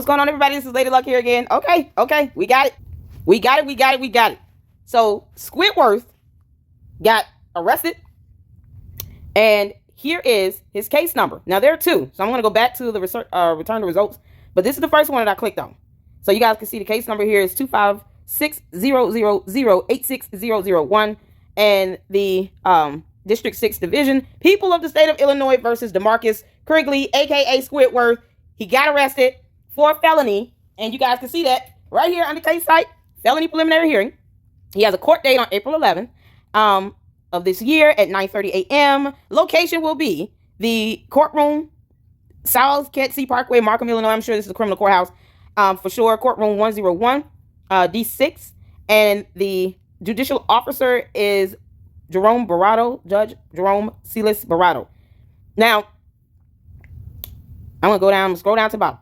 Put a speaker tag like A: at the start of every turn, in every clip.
A: What's going on, everybody? This is Lady Luck here again. Okay. We got it. So Squidworth got arrested, and here is his case number. Now, there are two, so I'm going to go back to the return the results, but this is the first one that I clicked on. So you guys can see the case number here is 25600086001, and the District 6 Division, People of the State of Illinois versus Demarkus Criggley, aka Squidworth. He got arrested for a felony, and you guys can see that right here on the case site, felony preliminary hearing. He has a court date on April 11th of this year at 9:30 a.m. Location will be the courtroom, South Kedzie Parkway, Markham, Illinois. I'm sure this is the criminal courthouse for sure. Courtroom 101, D6, and the judicial officer is Jerome Barato, Judge Jerome Silas Barato. Now, I'm gonna scroll down to the bottom.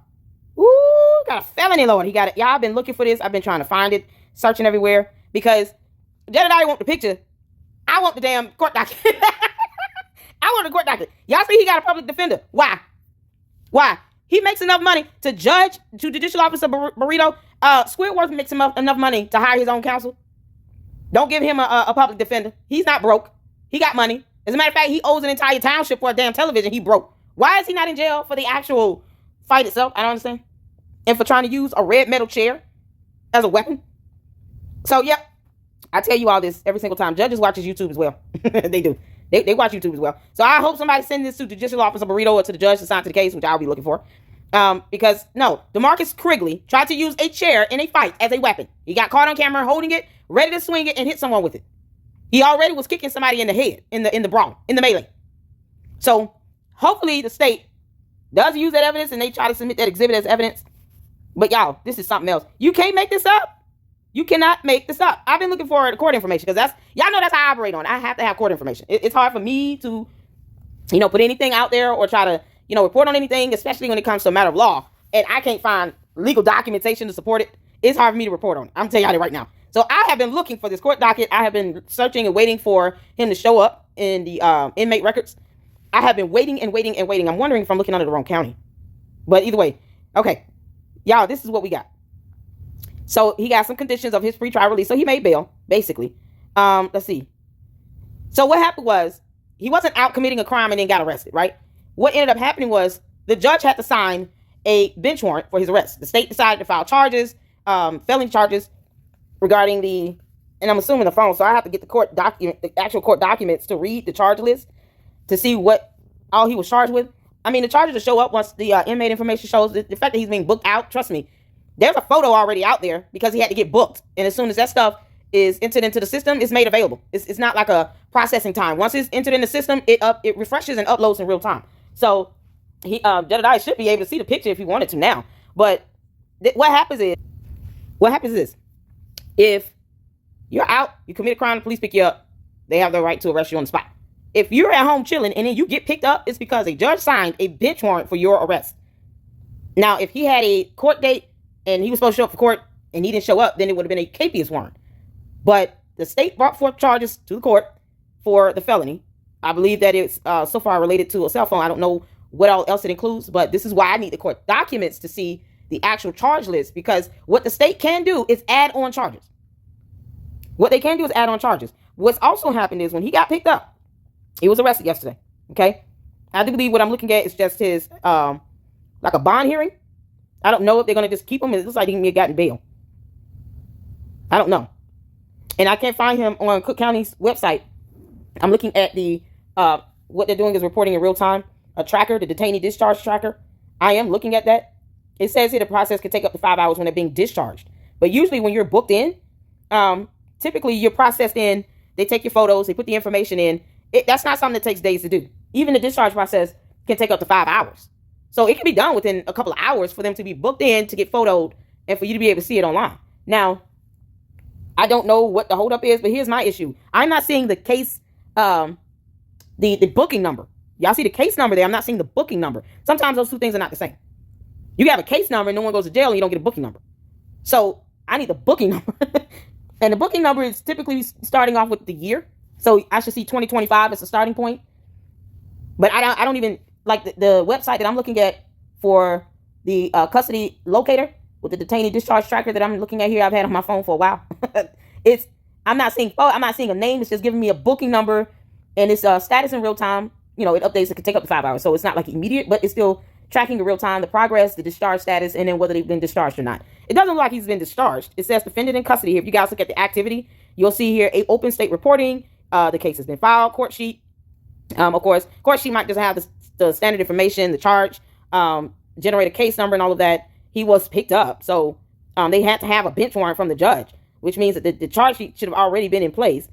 A: Ooh, got a felony, Lord. He got it. Y'all, I've been looking for this. I've been trying to find it, searching everywhere, because Jedediah want the picture. I want the damn court document. I want the court document. Y'all see he got a public defender. Why? He makes enough money to judicial officer Burrito. Squidworth makes enough money to hire his own counsel. Don't give him a public defender. He's not broke. He got money. As a matter of fact, he owes an entire township for a damn television. He broke. Why is he not in jail for the actual fight itself? I don't understand. And for trying to use a red metal chair as a weapon. So, yep. I tell you all this every single time. Judges watches YouTube as well. They do. They watch YouTube as well. So I hope somebody send this to Judicial Officer Burrito or to the judge to sign to the case, which I'll be looking for. Because, no, Demarkus Criggley tried to use a chair in a fight as a weapon. He got caught on camera holding it, ready to swing it and hit someone with it. He already was kicking somebody in the head, in the brawl, in the melee. So hopefully the state does use that evidence and they try to submit that exhibit as evidence. But y'all, this is something else. You can't make this up. You cannot make this up. I've been looking for the court information because y'all know that's how I operate on. I have to have court information. It's hard for me to, put anything out there or try to, report on anything, especially when it comes to a matter of law. And I can't find legal documentation to support it. It's hard for me to report on it. I'm telling y'all that right now. So I have been looking for this court docket. I have been searching and waiting for him to show up in the inmate records. I have been waiting and waiting and waiting. I'm wondering if I'm looking under the wrong county. But either way, okay. Y'all, this is what we got. So he got some conditions of his pretrial release. So he made bail, basically. Let's see. So what happened was he wasn't out committing a crime and then got arrested, right? What ended up happening was the judge had to sign a bench warrant for his arrest. The state decided to file charges, felony charges regarding and I'm assuming the phone. So I have to get the actual court documents to read the charge list to see what all he was charged with. I mean, the charges will show up once the inmate information shows. The fact that he's being booked out, trust me, there's a photo already out there because he had to get booked. And as soon as that stuff is entered into the system, it's made available. It's not like a processing time. Once it's entered in the system, it refreshes and uploads in real time. So Jedediah should be able to see the picture if he wanted to now. But what happens is this. If you're out, you commit a crime, the police pick you up, they have the right to arrest you on the spot. If you're at home chilling and then you get picked up, it's because a judge signed a bench warrant for your arrest. Now, if he had a court date and he was supposed to show up for court and he didn't show up, then it would have been a capious warrant. But the state brought forth charges to the court for the felony. I believe that it's so far related to a cell phone. I don't know what all else it includes, but this is why I need the court documents to see the actual charge list, because what the state can do is add on charges. What they can do is add on charges. What's also happened is when he got picked up, he was arrested yesterday. Okay. I do believe what I'm looking at is just his, like a bond hearing. I don't know if they're going to just keep him. It looks like he can get gotten bail. I don't know. And I can't find him on Cook County's website. I'm looking at the, what they're doing is reporting in real time, a tracker, the detainee discharge tracker. I am looking at that. It says here the process could take up to 5 hours when they're being discharged. But usually when you're booked in, typically you're processed in, they take your photos, they put the information in. That's not something that takes days to do. Even the discharge process can take up to 5 hours. So it can be done within a couple of hours for them to be booked in, to get photoed, and for you to be able to see it online. Now, I don't know what the holdup is, but here's my issue. I'm not seeing the case, the booking number. Y'all see the case number there. I'm not seeing the booking number. Sometimes those two things are not the same. You have a case number and no one goes to jail and you don't get a booking number. So I need the booking number. And the booking number is typically starting off with the year. So I should see 2025 as a starting point. But I don't even, like the website that I'm looking at for the custody locator with the detainee discharge tracker that I'm looking at here. I've had on my phone for a while. I'm not seeing a name. It's just giving me a booking number, and it's status in real time. It updates. It can take up to 5 hours, so it's not like immediate, but it's still tracking in real time the progress, the discharge status, and then whether they've been discharged or not. It doesn't look like he's been discharged. It says defendant in custody here. If you guys look at the activity, you'll see here a open state reporting. The case has been filed. Court sheet. Of course, court sheet might just have the standard information, the charge, generate a case number, and all of that. He was picked up, so they had to have a bench warrant from the judge, which means that the charge sheet should have already been in place.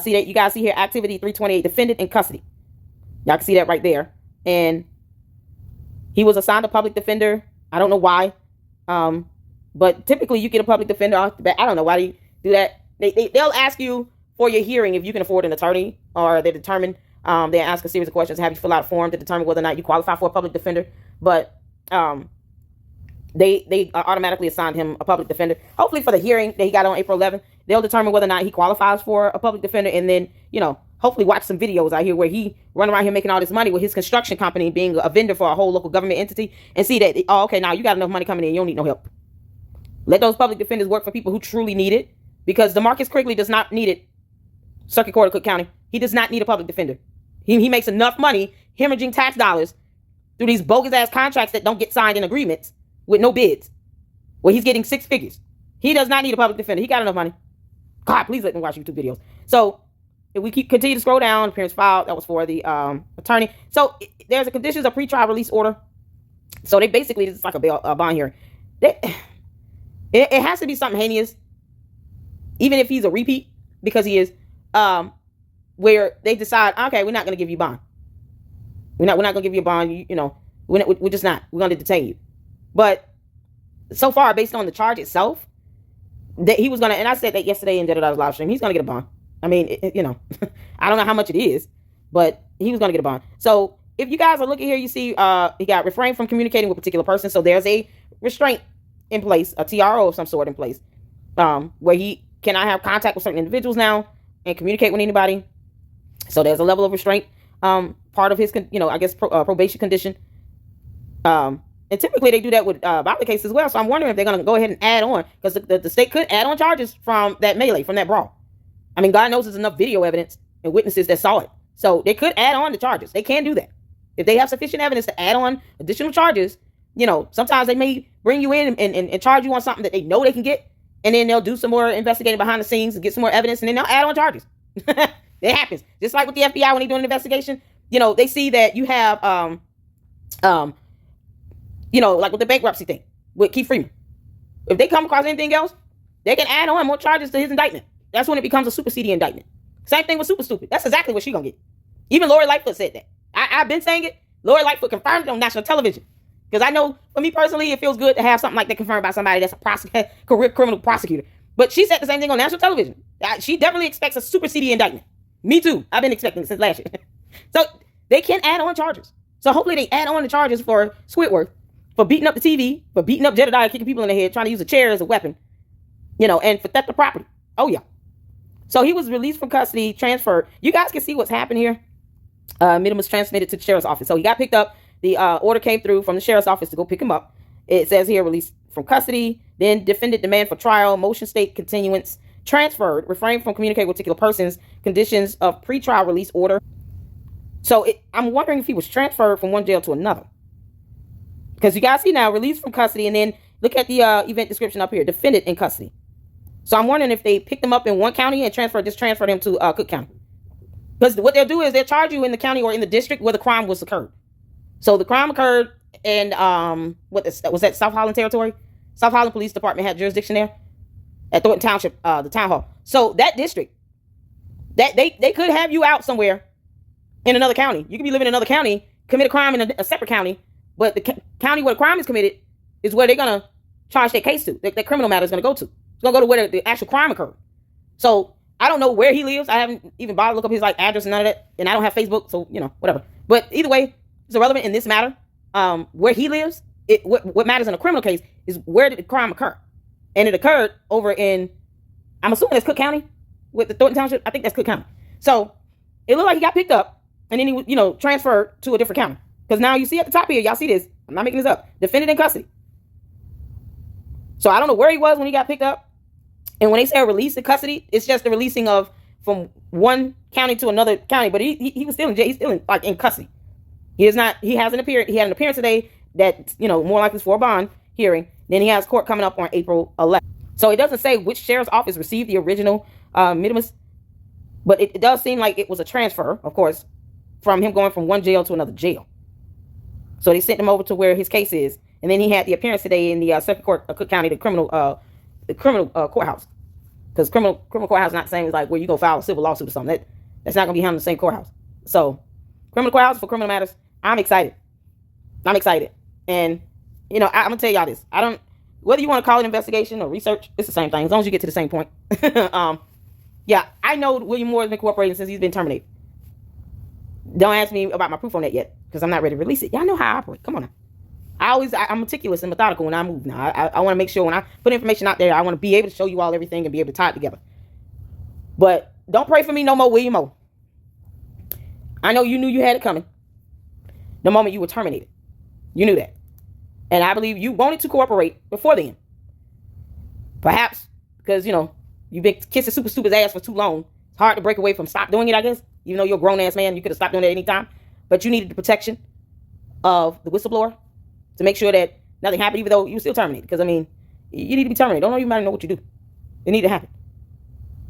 A: See that you guys see here, activity 328, defendant in custody. Y'all can see that right there. And he was assigned a public defender. I don't know why. But typically you get a public defender off the bat. I don't know why you do that. They'll ask you for your hearing if you can afford an attorney, or they determine, they ask a series of questions, have you fill out a form to determine whether or not you qualify for a public defender. But they automatically assigned him a public defender. Hopefully for the hearing that he got on April 11th, they'll determine whether or not he qualifies for a public defender, and then, hopefully watch some videos out here where he run around here making all this money with his construction company, being a vendor for a whole local government entity, and see that, okay, now you got enough money coming in, you don't need no help. Let those public defenders work for people who truly need it, because Demarkus Criggley does not need it. Circuit Court of Cook County, he does not need a public defender. He makes enough money hemorrhaging tax dollars through these bogus ass contracts that don't get signed in agreements with no bids, where he's getting 6 figures. He does not need a public defender. He got enough money. God, please let me watch YouTube videos. So if we continue to scroll down, appearance filed, that was for the attorney. So there's a conditions of pretrial release order. So they basically, it's like a bond hearing. It has to be something heinous, even if he's a repeat, because he is, where they decide, okay, we're not going to give you bond. We're not going to give you a bond. We're just not. We're going to detain you. But so far, based on the charge itself, that he was going to, and I said that yesterday in Jedediah's live stream, he's going to get a bond. I mean, I don't know how much it is, but he was going to get a bond. So if you guys are looking here, you see he got refrained from communicating with a particular person. So there's a restraint in place, a TRO of some sort in place, where he cannot have contact with certain individuals now and communicate with anybody. So there's a level of restraint, part of his, probation condition. And typically they do that with violent cases as well. So I'm wondering if they're going to go ahead and add on, because the state could add on charges from that melee, from that brawl. I mean, God knows there's enough video evidence and witnesses that saw it. So they could add on the charges. They can do that. If they have sufficient evidence to add on additional charges, sometimes they may bring you in and charge you on something that they know they can get. And then they'll do some more investigating behind the scenes and get some more evidence, and then they'll add on charges. It happens. Just like with the FBI when they do an investigation, they see that you have, like with the bankruptcy thing with Keith Freeman. If they come across anything else, they can add on more charges to his indictment. That's when it becomes a superseding indictment. Same thing with Super Stupid. That's exactly what she's going to get. Even Lori Lightfoot said that. I've been saying it. Lori Lightfoot confirmed it on national television. Because I know, for me personally, it feels good to have something like that confirmed by somebody that's a career criminal prosecutor. But she said the same thing on national television. She definitely expects a superseding indictment. Me too. I've been expecting it since last year. So they can add on charges. So hopefully they add on the charges for Squidworth, for beating up the TV, for beating up Jedediah, kicking people in the head, trying to use a chair as a weapon, and for theft of property. Oh, yeah. So he was released from custody, transferred. You guys can see what's happened here. Midham was transmitted to the sheriff's office. So he got picked up. The order came through from the sheriff's office to go pick him up. It says here, released from custody, then defendant demand for trial, motion state continuance, transferred, refrained from communicating with particular persons, conditions of pretrial release order. So I'm wondering if he was transferred from one jail to another. Because you guys see now, released from custody, and then look at the event description up here, defendant in custody. So I'm wondering if they picked him up in one county and transferred him to Cook County. Because what they'll do is they'll charge you in the county or in the district where the crime was occurred. So the crime occurred in, was that South Holland Territory? South Holland Police Department had jurisdiction there at Thornton Township, the town hall. So that district, that they could have you out somewhere in another county. You could be living in another county, commit a crime in a separate county, but the county where the crime is committed is where they're going to charge their case to. That criminal matter is going to go to. It's going to go to where the actual crime occurred. So I don't know where he lives. I haven't even bothered to look up his address and none of that. And I don't have Facebook, so, whatever. But either way, it's irrelevant in this matter. Where he lives, what matters in a criminal case is where did the crime occur? And it occurred over in, I'm assuming that's Cook County with the Thornton Township. I think that's Cook County. So it looked like he got picked up and then he, transferred to a different county. Because now you see at the top here, y'all see this. I'm not making this up. Defendant in custody. So I don't know where he was when he got picked up. And when they say release in custody, it's just the releasing of from one county to another county. But he was still in jail. He's still in custody. He is not. He hasn't appeared. He had an appearance today that, more likely for a bond hearing. Then he has court coming up on April 11th. So it doesn't say which sheriff's office received the original minimus, but it does seem like it was a transfer, of course, from him going from one jail to another jail. So they sent him over to where his case is, and then he had the appearance today in the Circuit Court of Cook County, the criminal courthouse, because criminal courthouse is not the same as like where you go file a civil lawsuit or something. That's not gonna be held in the same courthouse. So criminal courthouse for criminal matters. I'm excited, and I'm gonna tell y'all this. Whether you want to call it investigation or research, it's the same thing, as long as you get to the same point. Yeah, I know William Moore has been cooperating since he's been terminated. Don't ask me about my proof on that yet, because I'm not ready to release it. Y'all know how I operate. Come on now. I'm meticulous and methodical when I move now. I want to make sure when I put information out there, I want to be able to show you all everything and be able to tie it together. But don't pray for me no more, William Moore. I know you knew you had it coming the moment you were terminated. You knew that. And I believe you wanted to cooperate before then. Perhaps because, you've been kissing super stupid's ass for too long. It's hard to break away from stop doing it, I guess. Even though you're a grown-ass man, you could have stopped doing it at any time. But you needed the protection of the whistleblower to make sure that nothing happened, even though you were still terminated. Because, you need to be terminated. Don't even know what you do. It need to happen.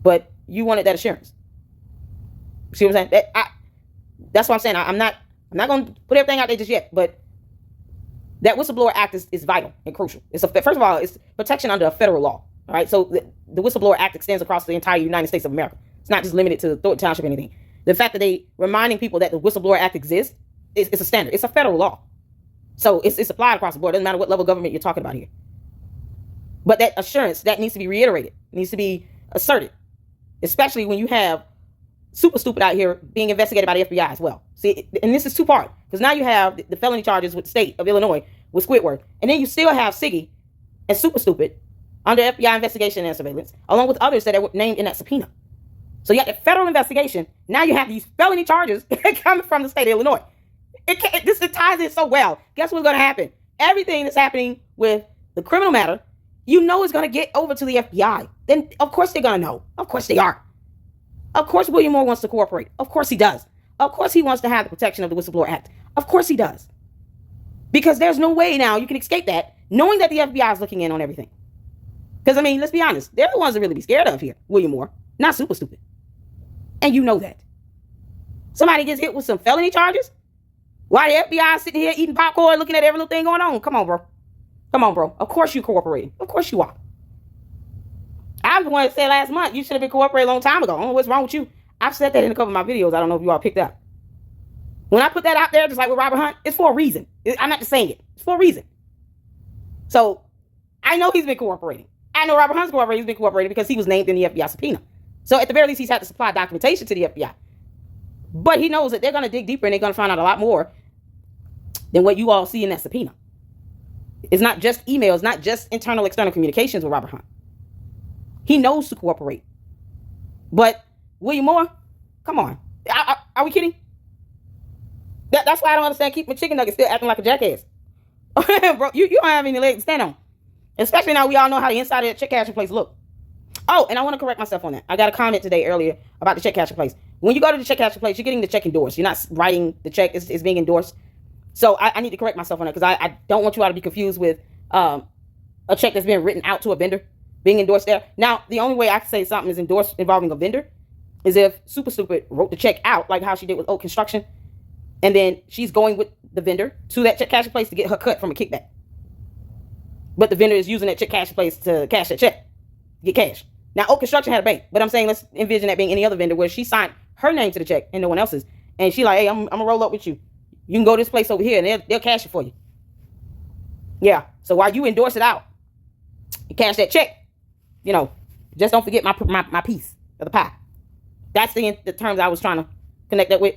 A: But you wanted that assurance. See what I'm saying? That's what I'm saying. I'm not going to put everything out there just yet, but that whistleblower act is vital and crucial. First of all, it's protection under a federal law. All right, so the whistleblower act extends across the entire United States of America. It's not just limited to Thornton Township or anything. The fact that they reminding people that the whistleblower act exists, it's a standard. It's a federal law. So it's applied across the board. It doesn't matter what level of government you're talking about here. But that assurance, that needs to be reiterated. It needs to be asserted. Especially when you have super stupid out here being investigated by the FBI as well. See, and this is two-part. Because now you have the felony charges with the state of Illinois with Squidworth. And then you still have Siggy and super stupid under FBI investigation and surveillance, along with others that are named in that subpoena. So you got the federal investigation. Now you have these felony charges coming from the state of Illinois. It ties in so well. Guess what's going to happen? Everything that's happening with the criminal matter, is going to get over to the FBI. Then, of course, they're going to know. Of course they are. Of course, William Moore wants to cooperate. Of course he does. Of course he wants to have the protection of the Whistleblower Act. Of course he does. Because there's no way now you can escape that, knowing that the FBI is looking in on everything. Because, let's be honest. They're the ones that really be scared of here, William Moore. Not super stupid. And you know that. Somebody gets hit with some felony charges? Why the FBI sitting here eating popcorn, looking at every little thing going on? Come on, bro. Come on, bro. Of course you're cooperating. Of course you are. I was the one that said last month, you should have been cooperating a long time ago. I don't know what's wrong with you. I've said that in a couple of my videos. I don't know if you all picked up. When I put that out there, just like with Robert Hunt, it's for a reason. I'm not just saying it. It's for a reason. So, I know he's been cooperating. I know Robert Hunt's cooperating. He's been cooperating because he was named in the FBI subpoena. So, at the very least, he's had to supply documentation to the FBI. But he knows that they're going to dig deeper and they're going to find out a lot more than what you all see in that subpoena. It's not just emails, not just internal, external communications with Robert Hunt. He knows to cooperate. But William Moore, come on. Are we kidding? That's why I don't understand Keep My Chicken Nugget still acting like a jackass. Bro, you don't have any legs to stand on. Especially now we all know how the inside of that check cashing place look. Oh, and I want to correct myself on that. I got a comment today earlier about the check cashing place. When you go to the check cashing place, you're getting the check endorsed. You're not writing the check. It's being endorsed. So I need to correct myself on that because I don't want you all to be confused with a check that's being written out to a vendor being endorsed there. Now, the only way I can say something is endorsed involving a vendor is if Super Stupid wrote the check out like how she did with Oak Construction. And then she's going with the vendor to that check cashing place to get her cut from a kickback. But the vendor is using that check cashing place to cash that check, get cash. Now, Oak Construction had a bank, but I'm saying let's envision that being any other vendor where she signed her name to the check and no one else's. And she like, hey, I'm going to roll up with you. You can go to this place over here and they'll cash it for you. Yeah. So while you endorse it out, you cash that check, just don't forget my piece of the pie. That's the terms I was trying to connect that with.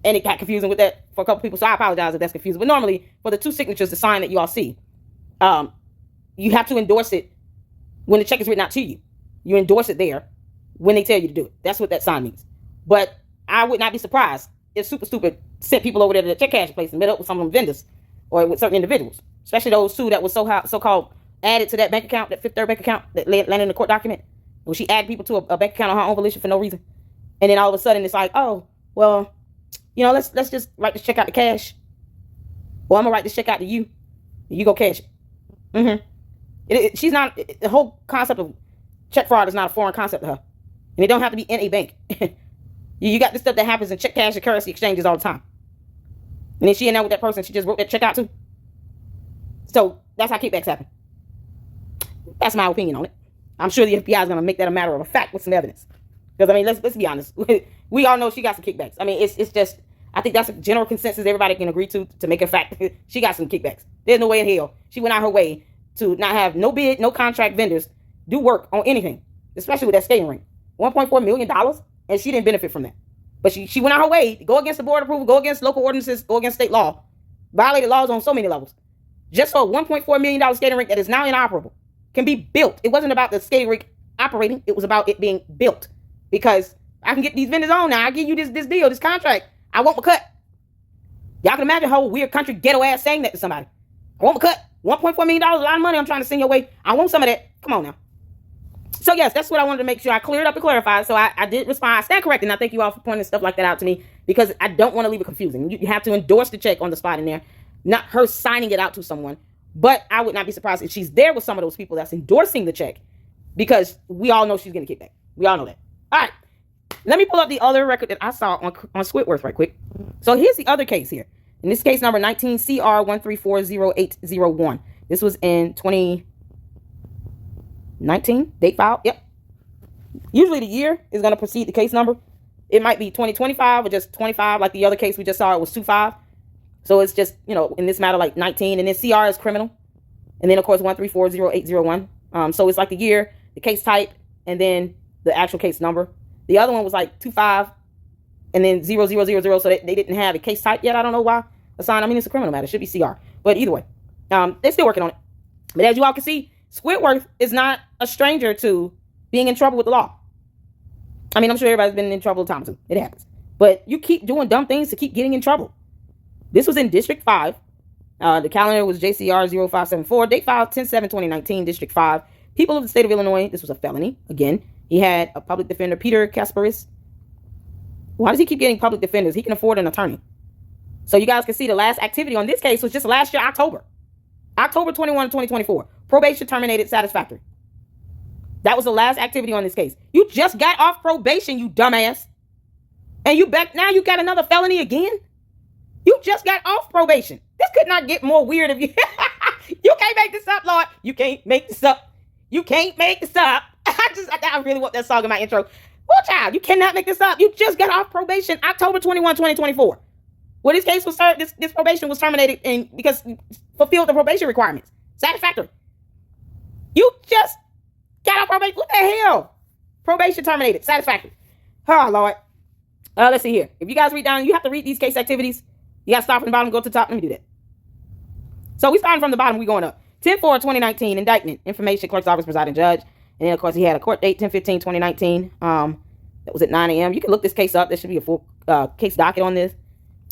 A: And it got confusing with that for a couple people. So I apologize if that's confusing. But normally, for the two signatures, the sign that you all see, you have to endorse it when the check is written out to you. You endorse it there when they tell you to do it. That's what that sign means. But I would not be surprised if Super Stupid sent people over there to the check cashing place and met up with some of them vendors or with certain individuals, especially those two that was so-called added to that bank account, that Fifth Third bank account that landed in the court document? Will she add people to a bank account on her own volition for no reason? And then all of a sudden it's like, oh, well, let's just write this check out to cash. Well, I'm going to write this check out to you. You go cash it. She's not, the whole concept of check fraud is not a foreign concept to her. And it don't have to be in a bank. You got this stuff that happens in check, cash, and currency exchanges all the time. And then she in there with that person she just wrote that check out to. So that's how kickbacks happen. That's my opinion on it. I'm sure the FBI is going to make that a matter of a fact with some evidence. Because, I mean, let's be honest. We all know she got some kickbacks. I mean, it's just, I think that's a general consensus everybody can agree to make a fact. She got some kickbacks. There's no way in hell she went out her way to not have no bid, no contract vendors do work on anything, especially with that skating rink. $1.4 million, and she didn't benefit from that. But she went out her way to go against the board approval, go against local ordinances, go against state law, violated laws on so many levels. Just so a $1.4 million skating rink that is now inoperable can be built. It wasn't about the skating rink operating. It was about it being built. Because I can get these vendors on now. I give you this deal, this contract. I want my cut. Y'all can imagine how weird country ghetto ass saying that to somebody. I want my cut. $1.4 million, a lot of money I'm trying to send your way. I want some of that. Come on now. So yes, that's what I wanted to make sure I cleared up and clarified. So I did respond. I stand corrected. And I thank you all for pointing stuff like that out to me because I don't want to leave it confusing. You have to endorse the check on the spot in there, not her signing it out to someone. But I would not be surprised if she's there with some of those people that's endorsing the check because we all know she's getting a kickback. We all know that. All right. Let me pull up the other record that I saw on Squidworth right quick. So here's the other case here. In this case number 19 CR 1340801. This was in 2019. Date file. Yep. Usually the year is going to precede the case number. It might be 2025 or just 25 like the other case we just saw. It was 25. So it's just, in this matter like 19. And then CR is criminal. And then, of course, 1340801. So it's like the year, the case type, and then the actual case number. The other one was like 25 and then 0000. So they didn't have a case type yet. I don't know why. Assigned. I mean, it's a criminal matter. It should be CR. But either way, they're still working on it. But as you all can see, Squidworth is not a stranger to being in trouble with the law. I mean, I'm sure everybody's been in trouble at times too. It happens. But you keep doing dumb things to keep getting in trouble. This was in District 5. The calendar was JCR 0574. Date file 10/7/2019, District 5. People of the state of Illinois. This was a felony. Again, he had a public defender, Peter Kasparis. Why does he keep getting public defenders? He can afford an attorney. So you guys can see the last activity on this case was just last year, October 21, 2024. Probation terminated satisfactory. That was the last activity on this case. You just got off probation, you dumbass. And you back now you got another felony again? You just got off probation. This could not get more weird if you... You can't make this up, Lord. You can't make this up. You can't make this up. I really want that song in my intro. Well, child, you cannot make this up. You just got off probation October 21, 2024. Well, this case was this probation was terminated because you fulfilled the probation requirements. Satisfactory. You just got off probation. What the hell? Probation terminated. Satisfactory. Oh, Lord. Let's see here. If you guys read down, you have to read these case activities. You got to start from the bottom, go to the top. Let me do that. So we starting from the bottom, we going up. 10/4/2019, indictment, information, clerk's office, presiding judge. And then, of course, he had a court date, 10/15/2019. That was at 9 a.m. You can look this case up. There should be a full case docket on this.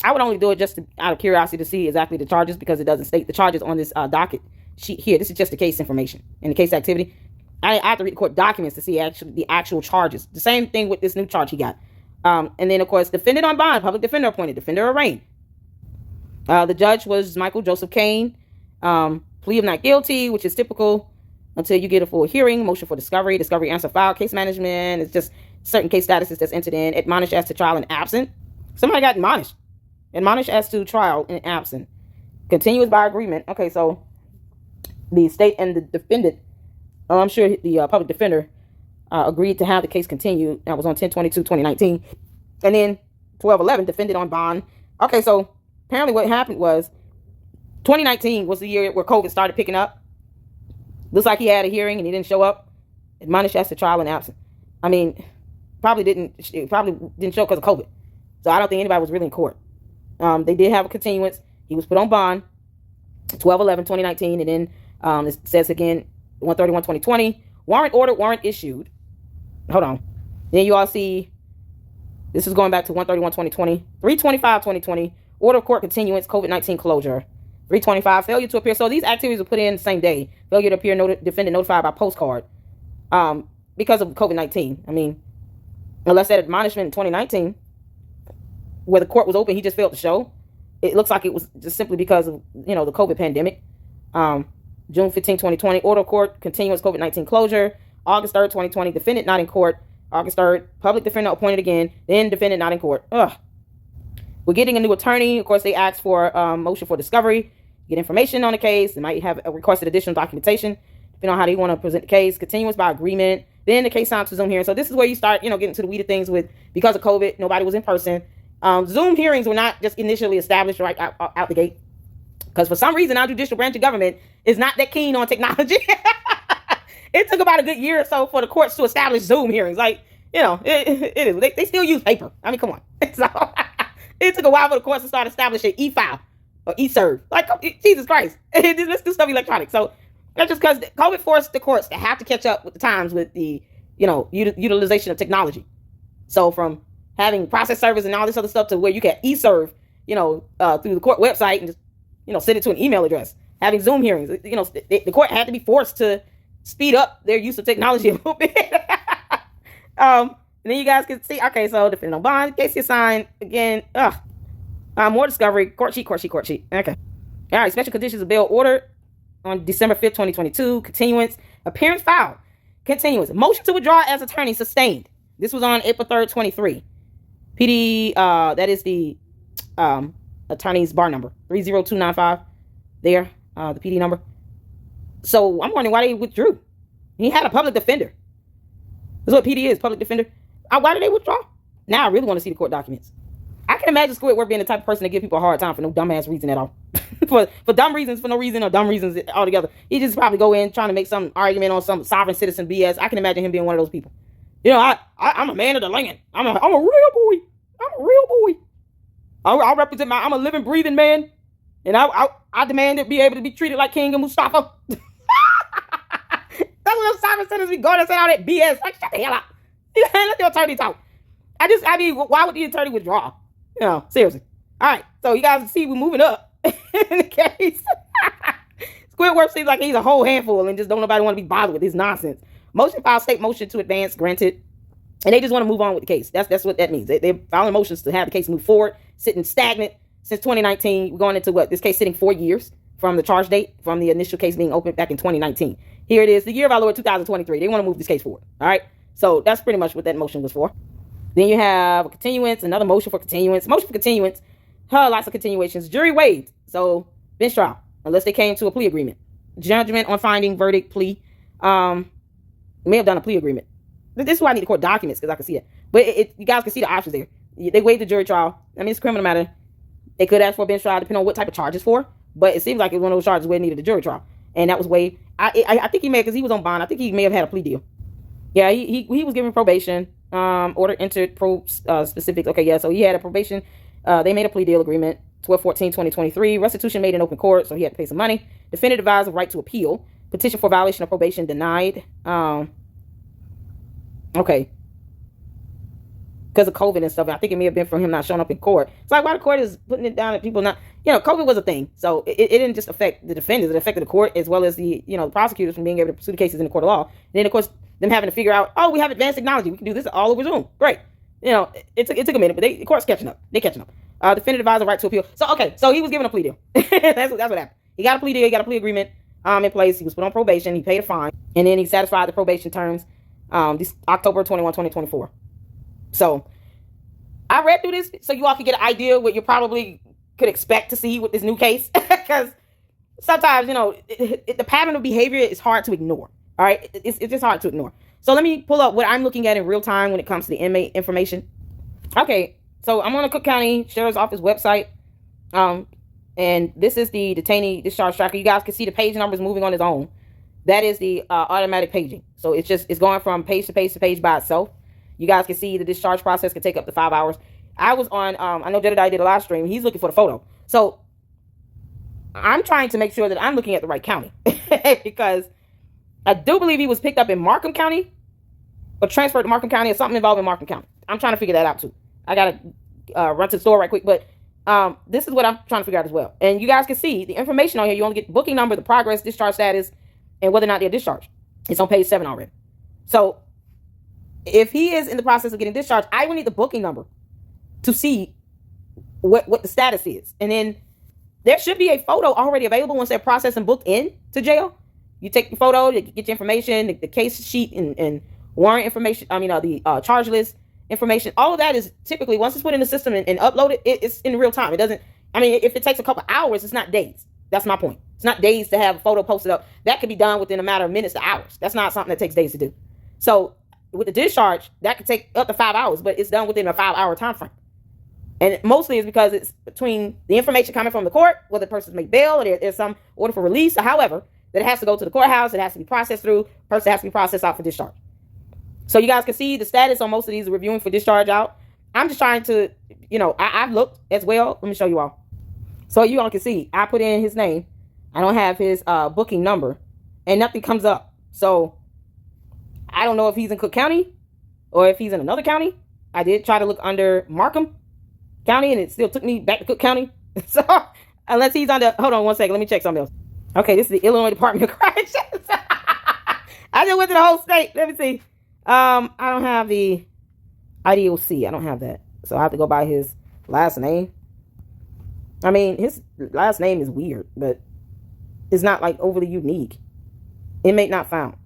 A: I would only do it just out of curiosity to see exactly the charges because it doesn't state the charges on this docket sheet here. This is just the case information and the case activity. I have to read the court documents to see the actual charges. The same thing with this new charge he got. And then, of course, defendant on bond, public defender appointed, defender arraigned. The judge was Michael Joseph Kane. Plea of not guilty, which is typical until you get a full hearing. Motion for discovery answer file, case management. It's just certain case statuses that's entered in. Admonished as to trial and absent. Somebody got admonished. Admonished as to trial and absent. Continuous by agreement. Okay, so the state and the defendant, I'm sure the public defender agreed to have the case continue. That was on 10/22/2019. And then 12/11, defendant on bond. Okay, so apparently what happened was 2019 was the year where COVID started picking up. Looks like he had a hearing and he didn't show up. Admonished as to trial and absent. I mean, probably didn't show because of COVID. So I don't think anybody was really in court. They did have a continuance. He was put on bond 12/11/2019. And then it says again 1/31/2020. Warrant ordered, warrant issued. Hold on. Then you all see this is going back to 1/31/2020. 3/25/2020. Order of court continuance, COVID-19 closure. 325, failure to appear. So these activities were put in the same day. Failure to appear, defendant notified by postcard because of COVID-19. I mean, unless that admonishment in 2019, where the court was open, he just failed to show. It looks like it was just simply because of, the COVID pandemic. June 15, 2020, order of court, continuous COVID-19 closure. August 3rd, 2020, defendant not in court. August 3rd, public defender appointed again. Then defendant not in court. Ugh. We're getting a new attorney. Of course, they asked for motion for discovery, get information on the case. They might have requested additional documentation, depending on how they want to present the case. Continuous by agreement. Then the case signed to Zoom hearing. So this is where you start, getting to the weed of things with, because of COVID, nobody was in person. Zoom hearings were not just initially established right out the gate. Because for some reason, our judicial branch of government is not that keen on technology. It took about a good year or so for the courts to establish Zoom hearings. Like, it is. They still use paper. I mean, come on. So it took a while for the courts to start establishing e-file or e-serve. Like, Jesus Christ. Let's do stuff electronic. So that's just because COVID forced the courts to have to catch up with the times with the, utilization of technology. So from having process servers and all this other stuff to where you can e-serve, through the court website and just, send it to an email address. Having Zoom hearings, the court had to be forced to speed up their use of technology a little bit. And then you guys can see, okay, so defendant on bond, case is signed again. More discovery, court sheet. Okay. All right, special conditions of bail ordered on December 5th, 2022. Continuance, appearance filed. Continuance, motion to withdraw as attorney sustained. This was on April 3rd, 23. PD, that is the attorney's bar number, 30295. There, the PD number. So I'm wondering why they withdrew. He had a public defender. That's what PD is, public defender. Why did they withdraw? Now I really want to see the court documents. I can imagine Squidworth being the type of person to give people a hard time for no dumbass reason at all. for dumb reasons, for no reason, or dumb reasons altogether. He just probably go in trying to make some argument on some sovereign citizen BS. I can imagine him being one of those people. I'm a man of the land. I'm a real boy. I represent I'm a living, breathing man. And I demand to be able to be treated like King and Mustafa. That's what those sovereign citizens be going and saying all that BS. Like, shut the hell up. Let the attorney talk. Why would the attorney withdraw? Seriously. All right. So you guys see we're moving up in the case. Squidworth seems like he's a whole handful and just don't nobody want to be bothered with his nonsense. Motion filed, state motion to advance, granted. And they just want to move on with the case. That's what that means. They're filing motions to have the case move forward, sitting stagnant since 2019. We're going into this case sitting 4 years from the charge date, from the initial case being opened back in 2019. Here it is, the year of our Lord 2023. They want to move this case forward. All right. So that's pretty much what that motion was for. Then you have a continuance, another motion for continuance. Lots of continuations. Jury waived. So bench trial, unless they came to a plea agreement. Judgment on finding, verdict, plea. May have done a plea agreement. This is why I need the court documents, because I can see it. But you guys can see the options there. They waived the jury trial. I mean, it's a criminal matter. They could ask for a bench trial, depending on what type of charge it's for. But it seems like it was one of those charges where it needed a jury trial. And that was waived. I think he may, because he was on bond, I think he may have had a plea deal. Yeah, he was given probation. Order entered specifics. Okay, yeah, so he had a probation. They made a plea deal agreement, 12/14/2023. Restitution made in open court, so he had to pay some money. Defendant advised of right to appeal. Petition for violation of probation denied. Okay. Because of COVID and stuff. I think it may have been from him not showing up in court. It's like why the court is putting it down at people not, COVID was a thing. So it didn't just affect the defenders. It affected the court as well as the, the prosecutors from being able to pursue the cases in the court of law. And then, of course, them having to figure out, we have advanced technology. We can do this all over Zoom. Great. It took a minute, but the court's catching up. They're catching up. Defendant advised of right to appeal. So he was given a plea deal. That's what happened. He got a plea deal. He got a plea agreement in place. He was put on probation. He paid a fine. And then he satisfied the probation terms this October 21, 2024. So I read through this so you all could get an idea what you probably could expect to see with this new case. Because sometimes, the pattern of behavior is hard to ignore. All right. It's just hard to ignore. So let me pull up what I'm looking at in real time when it comes to the inmate information. Okay. So I'm on the Cook County Sheriff's Office website. And this is the detainee discharge tracker. You guys can see the page numbers moving on its own. That is the automatic paging. So it's going from page to page to page by itself. You guys can see the discharge process can take up to 5 hours. I was on, I know Jedediah did a live stream. He's looking for the photo. So I'm trying to make sure that I'm looking at the right county. Because I do believe he was picked up in Markham County or transferred to Markham County or something involving Markham County. I'm trying to figure that out too. I got to run to the store right quick. But this is what I'm trying to figure out as well. And you guys can see the information on here. You only get the booking number, the progress, discharge status, and whether or not they're discharged. It's on page 7 already. So if he is in the process of getting discharged, I will need the booking number to see what the status is. And then there should be a photo already available once they're processed and booked in to jail. You take the photo, you get your information, the case sheet and warrant information. The charge list information. All of that is typically, once it's put in the system and uploaded, it's in real time. It doesn't, if it takes a couple hours, it's not days. That's my point. It's not days to have a photo posted up. That could be done within a matter of minutes to hours. That's not something that takes days to do. So with the discharge, that could take up to 5 hours, but it's done within a 5-hour time frame. And mostly it's because it's between the information coming from the court, whether the person's made bail or there's some order for release or however, that it has to go to the courthouse. It has to be processed through. Person has to be processed out for discharge. So you guys can see the status on most of these reviewing for discharge out. I'm just trying to, I've looked as well. Let me show you all. So you all can see, I put in his name. I don't have his booking number and nothing comes up. So I don't know if he's in Cook County or if he's in another county. I did try to look under Markham County and it still took me back to Cook County. So unless he's under, hold on one second. Let me check something else. Okay, this is the Illinois Department of Corrections. I just went to the whole state. Let me see. I don't have the IDOC. I don't have that. So I have to go by his last name. His last name is weird, but it's not like overly unique. Inmate not found.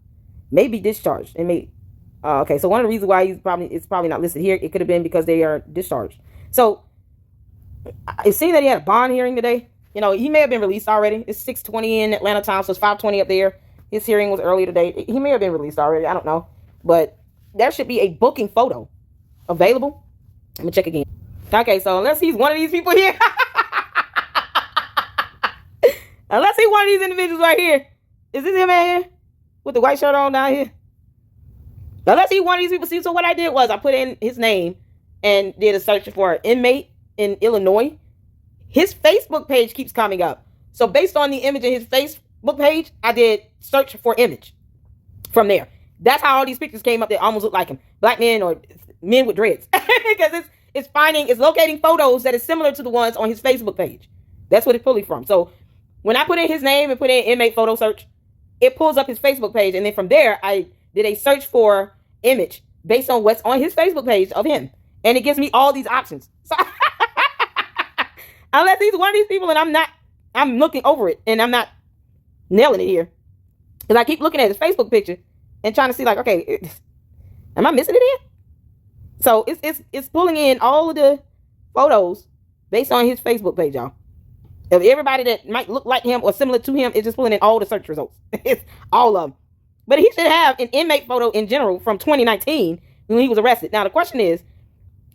A: Maybe discharged. Inmate. Okay, so one of the reasons why it's probably not listed here, it could have been because they are discharged. So it seemed that he had a bond hearing today. He may have been released already. It's 6:20 in Atlanta time, so it's 5:20 up there. His hearing was earlier today. He may have been released already. I don't know. But there should be a booking photo available. Let me check again. Okay, so unless he's one of these people here. Unless he's one of these individuals right here. Is this him right here? With the white shirt on down here? Unless he's one of these people. See, so what I did was I put in his name and did a search for an inmate in Illinois. His Facebook page keeps coming up. So based on the image in his Facebook page, I did search for image from there. That's how all these pictures came up that almost look like him. Black men or men with dreads. Because it's locating photos that is similar to the ones on his Facebook page. That's what it's pulling from. So when I put in his name and put in inmate photo search, it pulls up his Facebook page. And then from there, I did a search for image based on what's on his Facebook page of him. And it gives me all these options. So unless he's one of these people and I'm looking over it and I'm not nailing it here. Because I keep looking at his Facebook picture and trying to see okay, am I missing it here? So it's pulling in all of the photos based on his Facebook page, y'all. Of everybody that might look like him or similar to him, it's just pulling in all the search results. It's all of them. But he should have an inmate photo in general from 2019 when he was arrested. Now the question is,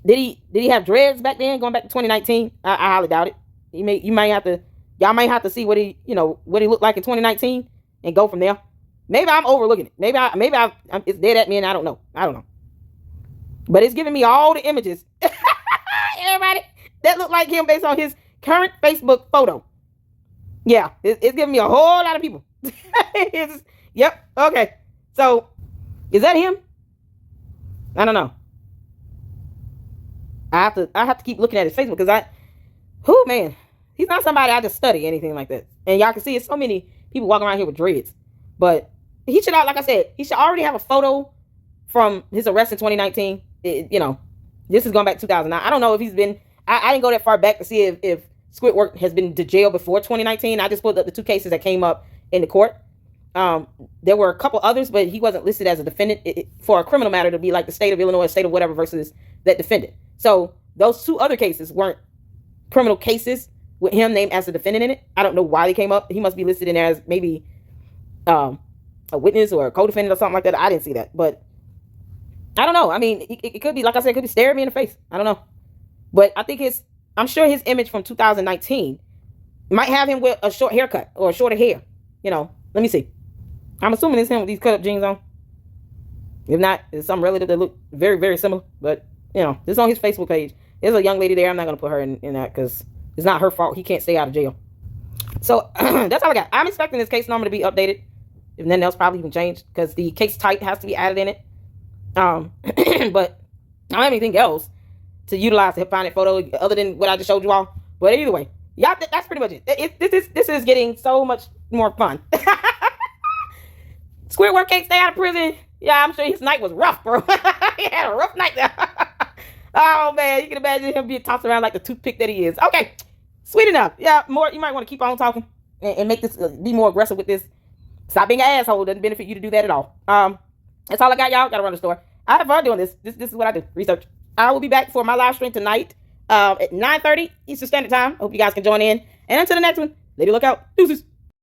A: did he have dreads back then, going back to 2019? I highly doubt it. Y'all might have to see what he looked like in 2019 and go from there. Maybe I'm overlooking it. Maybe it's dead at me and I don't know. But it's giving me all the images. Everybody that look like him based on his current Facebook photo. Yeah, it's giving me a whole lot of people. Yep. Okay. So is that him? I don't know. I have to keep looking at his Facebook because man, he's not somebody I just study anything like that. And y'all can see it's so many people walking around here with dreads. But he should, like I said, he should already have a photo from his arrest in 2019. This is going back to 2009. I don't know if he's been, I didn't go that far back to see if Squidworth has been to jail before 2019. I just pulled up the 2 cases that came up in the court. There were a couple others, but he wasn't listed as a defendant for a criminal matter to be like the state of Illinois, state of whatever versus that defendant. So those 2 other cases weren't criminal cases with him named as the defendant in it. I don't know why they came up. He must be listed in there as maybe a witness or a co-defendant or something like that. I didn't see that, but I don't know. It could be, like I said, it could be staring me in the face. I don't know. But I think I'm sure his image from 2019 might have him with a short haircut or shorter hair. Let me see. I'm assuming it's him with these cut up jeans on. If not, it's some relative that look very, very similar. But, this is on his Facebook page. There's a young lady there. I'm not going to put her in that because it's not her fault. He can't stay out of jail. So that's all I got. I'm expecting this case number to be updated. If nothing else, probably even changed because the case type has to be added in it. But I don't have anything else to utilize to find that photo other than what I just showed you all. But either way, y'all, that's pretty much it. This is getting so much more fun. Squidworth can't stay out of prison. Yeah, I'm sure his night was rough, bro. He had a rough night there. Oh, man, you can imagine him being tossed around like the toothpick that he is. Okay, sweet enough. Yeah, more. You might want to keep on talking and make this, be more aggressive with this. Stop being an asshole. Doesn't benefit you to do that at all. That's all I got, y'all. Gotta run the store. I have fun doing this. This is what I do. Research. I will be back for my live stream tonight at 9:30 Eastern Standard Time. Hope you guys can join in. And until the next one, lady, look out. Deuces.